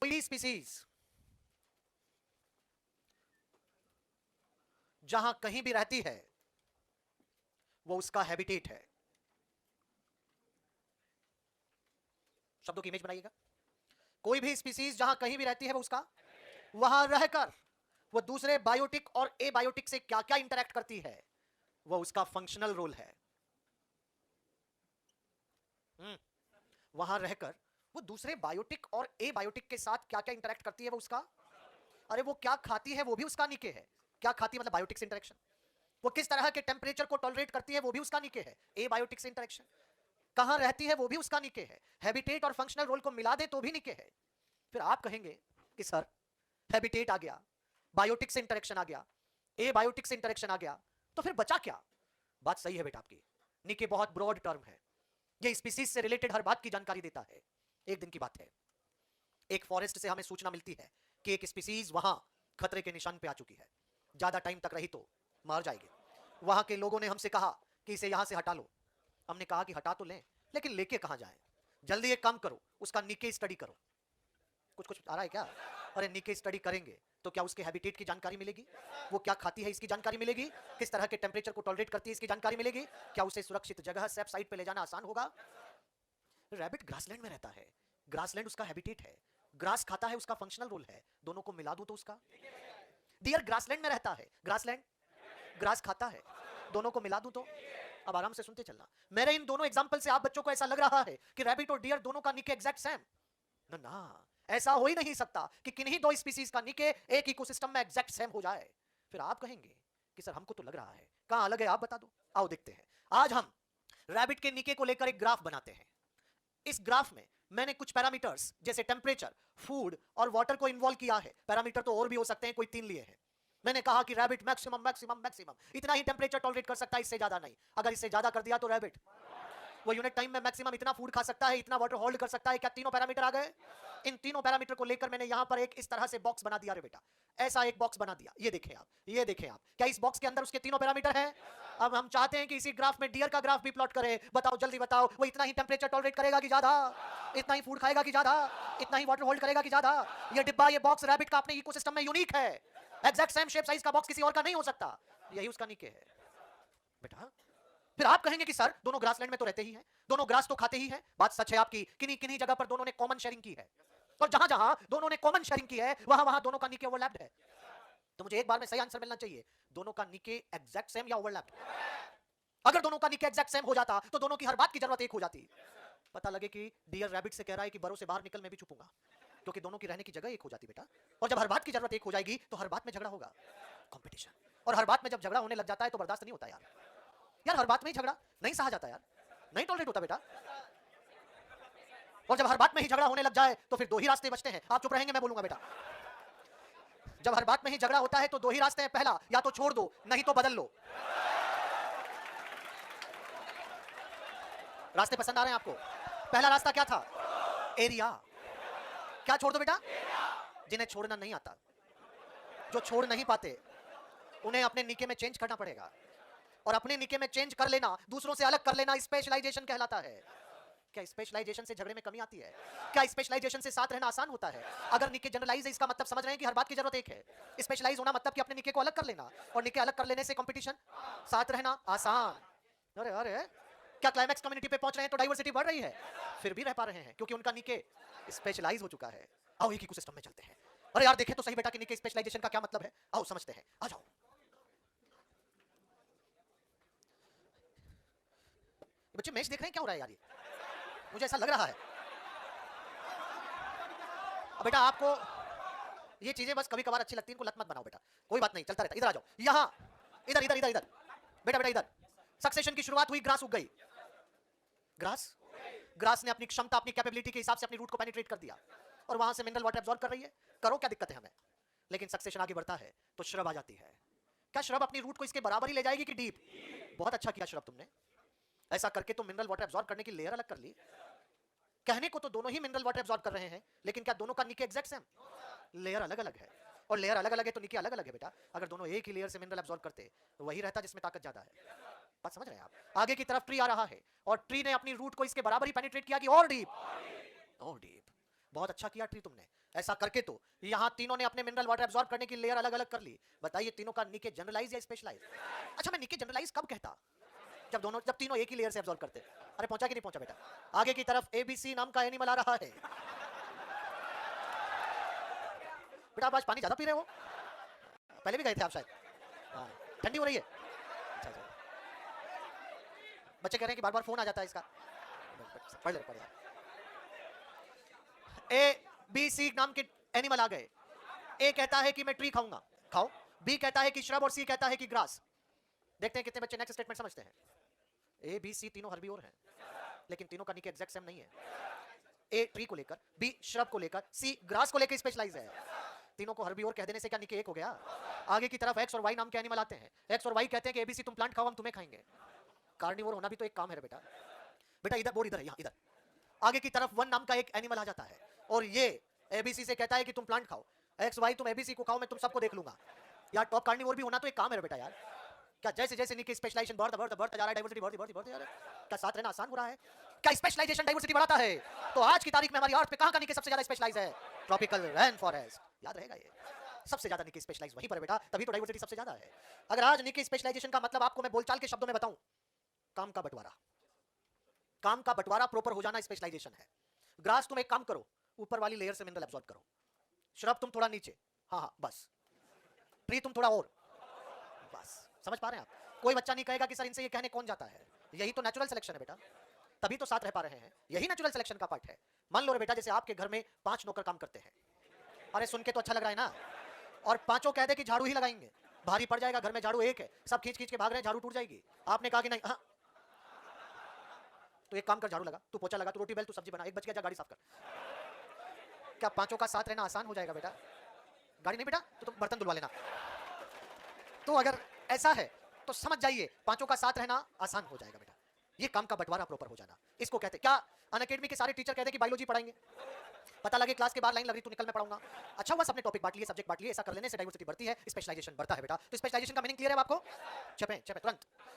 कोई स्पीसीज जहां कहीं भी रहती है वो उसका हैबिटेट है। शब्दों की इमेज बनाइएगा। कोई भी स्पीसीज जहां कहीं भी रहती है वो उसका, वहां रहकर वो दूसरे बायोटिक और एबायोटिक से क्या क्या इंटरेक्ट करती है वो उसका फंक्शनल रोल है। वहां रहकर वो दूसरे बायोटिक और एबायोटिक के साथ क्या क्या इंटरेक्ट करती है वो उसका, अरे वो क्या खाती है वो भी उसका निके है। क्या खाती है मतलब बायोटिक से इंटरेक्शन। वो किस तरह के टेम्परेचर को टॉलरेट करती है वो भी उसका निके है, एबायोटिक से इंटरेक्शन। कहां रहती है वो भी उसका निके है। हैबिटेट और फंक्शनल रोल को मिला दे तो भी निके है। फिर आप कहेंगे कि सर हैबिटेट आ गया, बायोटिक से इंटरेक्शन आ गया, एबायोटिक से इंटरेक्शन आ गया, तो फिर बचा क्या। बात सही है बेटा आपकी, निके बहुत ब्रॉड टर्म है। ये स्पीसीज से रिलेटेड हर बात की जानकारी देता है। एक दिन की बात है, एक फॉरेस्ट से हमें सूचना मिलती है कि एक स्पीसीज वहां खतरे के निशान पे आ चुकी है, ज्यादा टाइम तक रही तो मार जाएगी। वहां के लोगों ने हमसे कहा कि इसे यहां से हटा लो। हमने कहा कि हटा तो लें लेकिन लेके कहां जाएं। जल्दी एक काम करो, उसका निके स्टडी करो। कुछ कुछ आ रहा है क्या। अरे निके स्टडी करेंगे तो क्या उसके हैबिटेट की जानकारी मिलेगी, वो क्या खाती है इसकी जानकारी मिलेगी, किस तरह के टेम्परेचर को टॉलरेट करती है इसकी जानकारी मिलेगी, क्या उसे सुरक्षित जगह सेफ साइड पे ले जाना आसान होगा। रैबिट ग्रासलैंड में रहता है, ग्रासलैंड उसका हैबिटेट है, ग्रास खाता है उसका फंक्शनल रोल है। दोनों को मिला दूं तो उसका। डियर ग्रासलैंड में रहता है, ग्रासलैंड ग्रास खाता है, दोनों को मिला दूं तो। अब आराम से सुनते चलना। मेरे इन दोनों एग्जांपल से आप बच्चों को ऐसा लग रहा है कि रैबिट और डियर दोनों का निके एग्जैक्ट सेम। ना ना, ऐसा हो ही नहीं सकता कि किन्हीं दो स्पीसीज का निके एक इकोसिस्टम में एग्जैक्ट सेम हो जाए। फिर आप कहेंगे कि सर हमको तो लग रहा है, कहां अलग है आप बता दो। आओ देखते हैं। आज हम रैबिट के निके को लेकर एक ग्राफ बनाते हैं। इस ग्राफ में मैंने कुछ पैरामीटर्स जैसे टेम्परेचर, फूड और वाटर को इन्वॉल्व किया है। पैरामीटर तो और भी हो सकते हैं, कोई 3 लिए हैं। मैंने कहा कि रैबिट मैक्सिमम मैक्सिमम मैक्सिमम इतना ही टेम्परेचर टॉलरेट कर सकता है, इससे ज्यादा नहीं। अगर इससे ज्यादा कर दिया तो रैबिट वो यूनिट टाइम में मैक्सिमम इतना फूड खा सकता है, इतना वाटर होल्ड कर सकता है। क्या तीनों पैरामीटर आ गए। इन तीनों पैरामीटर को लेकर मैंने यहां पर एक इस तरह से बॉक्स बना दिया रे बेटा, ऐसा एक बॉक्स बना दिया। ये देखें आप, ये देखें आप, क्या इस बॉक्स के अंदर उसके तीनों पैरामीटर हैं। अब हम चाहते हैं कि इसी ग्राफ में डियर का ग्राफ भी प्लॉट करे। बताओ जल्दी बताओ, वो इतना ही टेम्परेचर टॉलरेट करेगा कि ज्यादा, इतना ही फूड खाएगा कि ज्यादा, इतना ही वाटर होल्ड करेगा कि ज्यादा। ये डिब्बा, ये बॉक्स रैबिट का अपने इकोसिस्टम में यूनिक है। एग्जैक्ट सेम शेप साइज का बॉक्स किसी और का नहीं हो सकता। यही उसका निके है बेटा। फिर आप कहेंगे कि सर दोनों ग्रासलैंड में तो रहते ही हैं, दोनों ग्रास तो खाते ही हैं। बात सच है आपकी, किन्हीं किन्हीं जगह पर दोनों ने कॉमन शेयरिंग की है, और जहां जहां दोनों ने कॉमन शेयरिंग की है वहां वहां दोनों का निके ओवरलैप्ड है। तो मुझे एक बार में सही आंसर मिलना चाहिए, दोनों का निके एग्जैक्ट सेम या ओवरलैप्ड। अगर दोनों का निके एग्जैक्ट सेम हो जाता तो दोनों की हर बात की जरूरत एक हो जाती। पता लगे कि डियर रैबिट से कह रहा है कि बरों से बाहर निकल मैं भी छुपूंगा, क्योंकि दोनों की रहने की जगह एक हो जाती बेटा। और जब हर बात की जरूरत एक हो जाएगी तो हर बात में झगड़ा होगा, कंपटीशन। और हर बात में जब झगड़ा होने लग जाता है तो बर्दाश्त नहीं होता यार। यार हर बात में ही झगड़ा नहीं सहा जाता यार, नहीं टॉलरेट होता बेटा। और जब हर बात में ही झगड़ा होने लग जाए तो फिर दो ही रास्ते बचते हैं। आप चुप रहेंगे, मैं बोलूंगा बेटा। जब हर बात में ही झगड़ा होता है तो दो ही रास्ते हैं, पहला या तो छोड़ दो नहीं तो बदल लो। रास्ते पसंद आ रहे हैं आपको। पहला रास्ता क्या था, एरिया। क्या छोड़ दो बेटा, जिन्हें छोड़ना नहीं आता, जो छोड़ नहीं पाते उन्हें अपने निके में चेंज करना पड़ेगा। और अपने निके में चेंज कर लेना, दूसरों से अलग कर लेना स्पेशलाइजेशन कहलाता है। क्या स्पेशलाइजेशन से झगड़े में कमी आती है, क्या स्पेशलाइजेशन से साथ रहना आसान होता है। अगर निके जनरलाइज है इसका मतलब समझ रहे हैं कि हर बात की जरूरत एक है। स्पेशलाइज होना मतलब कि अपने निके को अलग कर लेना, और निके अलग कर लेने से कंपटीशन, साथ रहना आसान। अरे अरे, क्या क्लाइमैक्स कम्युनिटी पे पहुंच रहे हैं तो डाइवर्सिटी बढ़ रही है, फिर भी रह पा रहे हैं क्योंकि उनका निके स्पेशलाइज हो चुका है। आओ एक इकोसिस्टम में चलते हैं। अरे यार देखें तो सही बेटा कि निके स्पेशलाइजेशन का क्या मतलब है, आओ समझते हैं, आ जाओ। बच्चे मैच देख रहे हैं, क्या हो रहा है यार, ये मुझे ऐसा लग रहा है। अब बेटा आपको ये चीजें बस कभी कभार अच्छी लगती हैं, इनको लत मत बनाओ बेटा, कोई बात नहीं, चलता रहता। इधर आ जाओ, यहां इधर इधर इधर इधर बेटा, बेटा इधर। सक्सेशन की शुरुआत हुई, ग्रास उग गई। ग्रास ने अपनी क्षमता, अपनी कैपेबिलिटी के हिसाब से अपनी रूट को पेनिट्रेट कर दिया और वहां से मिनरल वाटर एब्जॉर्ब कर रही है। करो, क्या दिक्कत है हमें। लेकिन सक्सेशन आगे बढ़ता है तो श्रब आ जाती है। क्या श्रब अपनी रूट को इसके बराबर ही ले जाएगी कि डीप। बहुत अच्छा किया श्रब तुमने, ऐसा करके तो मिनरल वाटर एब्जॉर्ब करने की लेयर अलग कर ली। कहने को तो दोनों ही मिनरल वाटर एब्जॉर्ब कर रहे हैं, लेकिन क्या दोनों का निके एग्जैक्ट सेम, लेयर अलग अलग है। और लेयर अलग अलग है तो निके अलग अलग है बेटा। अगर दोनों एक ही लेयर से मिनरल एब्जॉर्ब करते तो वही रहता जिसमें ताकत ज्यादा है। बात समझ रहे हैं आप। आगे की तरफ ट्री आ रहा है और ट्री ने अपनी रूट को इसके बराबर ही पेनिट्रेट किया कि और डीप, और डीप। बहुत अच्छा किया ट्री तुमने। ऐसा करके तो यहाँ तीनों ने अपने मिनरल वाटर एब्जॉर्ब करने की लेयर अलग अलग कर ली। बताइए तीनों का निके जनरलाइज या स्पेशलाइज? अच्छा मैं निके जनरलाइज कब कहता? जब तीनों एक ही लेयर से एब्जॉर्ब करते। अरे पहुंचा कि नहीं पहुंचा बेटा? आगे की तरफ एबीसी नाम का एनिमल आ रहा है। बेटा आप आज पानी ज्यादा पी रहे हो? पहले भी गए थे आप शायद। हाँ, ठंडी हो रही है। अच्छा अच्छा। बच्चे कह रहे हैं कि बार बार फोन आ जाता है इसका। पढ़ ले पढ़ ले। ए बी सी नाम के एनिमल आ गए। ए कहता है कि मैं ट्री खाऊंगा, खाओ। बी कहता है कि श्रब और सी कहता है कि ग्रास। देखते हैं कितने बच्चे नेक्स्ट स्टेटमेंट समझते हैं। ए बी सी तीनों हर्बीवोर हैं, लेकिन तीनों का निके एग्जैक्ट सेम नहीं है। ए ट्री को लेकर, बी श्रब को लेकर, सी ग्रास को लेकर स्पेशलाइज है। तीनों को हर्बीवोर कह देने से क्या निके एक हो गया? आगे की तरफ एक्स और वाई नाम के एनिमल आते हैं। एक्स और वाई कहते हैं कि एबीसी तुम प्लांट खाओ, हम तुम्हें खाएंगे। कार्निवोर होना भी तो एक काम है बेटा। बेटा इधर बोर्ड इधर है, यहाँ इधर। आगे की तरफ वन नाम का एक एनिमल आ जाता है और ये एबीसी से कहता है कि तुम प्लांट खाओ। एक्स वाई तुम एबीसी को खाओ, मैं तुम सबको देख लूंगा। यार टॉप कार्निवोर भी होना तो एक काम है बेटा यार। क्या जैसे जैसे निके स्पेशलाइजेशन बढ़ता जा रहा है, डाइवर्सिटी बढ़ती जा रही है, क्या साथ रहना आसान हो रहा है? क्या स्पेशलाइजेशन डाइवर्सिटी बढ़ाता है? तो आज की तारीख में हमारी अर्थ पे कहां का निके सबसे ज्यादा स्पेशलाइज है? Tropical rain forest. याद रहेगा ये, सबसे ज्यादा निके स्पेशलाइज वहीं पर है बेटा, तभी तो डाइवर्सिटी सबसे ज्यादा है। अगर आज निके स्पेशलाइजेशन का मतलब आपको मैं बोलचाल के शब्दों में बताऊं, काम का बंटवारा। काम का बंटवारा प्रॉपर हो जाना स्पेशलाइजेशन है। ग्रास तुम एक काम करो, ऊपर वाली लेयर से मिनरल एब्जॉर्ब करो। श्रब तुम थोड़ा नीचे, हाँ हाँ बस। ट्री तुम थोड़ा और, बस। समझ पा रहे हैं आप? कोई बच्चा नहीं कहेगा कि सर इनसे ये कहने कौन जाता है। यही तो नेचुरल सिलेक्शन है बेटा, तभी तो साथ रह पा रहे हैं। यही नेचुरल सिलेक्शन का पार्ट है। मान लो रे बेटा, जैसे आपके घर में 5 नौकर काम करते हैं। अरे सुन के तो अच्छा लग रहा है ना? और पांचों कह दे कि झाड़ू ही लगाएंगे, भारी पड़ जाएगा, घर में झाड़ू एक है, सब खींच खींच के भाग रहे हैं, झाड़ू टूट जाएगी। आपने कहा कि नहीं, हाँ तो एक काम कर, झाड़ू लगा, तू पोछा लगा, तू रोटी बेल, तू सब्जी बना, एक बच गया, जा गाड़ी साफ कर। क्या पांचों का साथ रहना आसान हो जाएगा बेटा? गाड़ी नहीं बेटा, तो बर्तन धुलवा लेना। तो अगर ऐसा है तो समझ जाइए पांचों का साथ रहना आसान हो जाएगा बेटा। ये काम का बंटवारा प्रॉपर हो जाना, इसको कहते हैं। क्या अनअकैडमी के सारे टीचर कहते हैं कि बायोलॉजी पढ़ाएंगे? पता लगे क्लास के बाद लाइन लग रही, तू निकल मैं पढ़ाऊंगा। अच्छा हुआ सबने टॉपिक बांट लिए, सब्जेक्ट बांट लिए। ऐसा कर लेने से डाइवर्सिटी बढ़ती है, स्पेशलाइजेशन बढ़ता है बेटा। तो स्पेशलाइजेशन का मीनिंग क्लियर है आपको? चपे चपे तुरंत।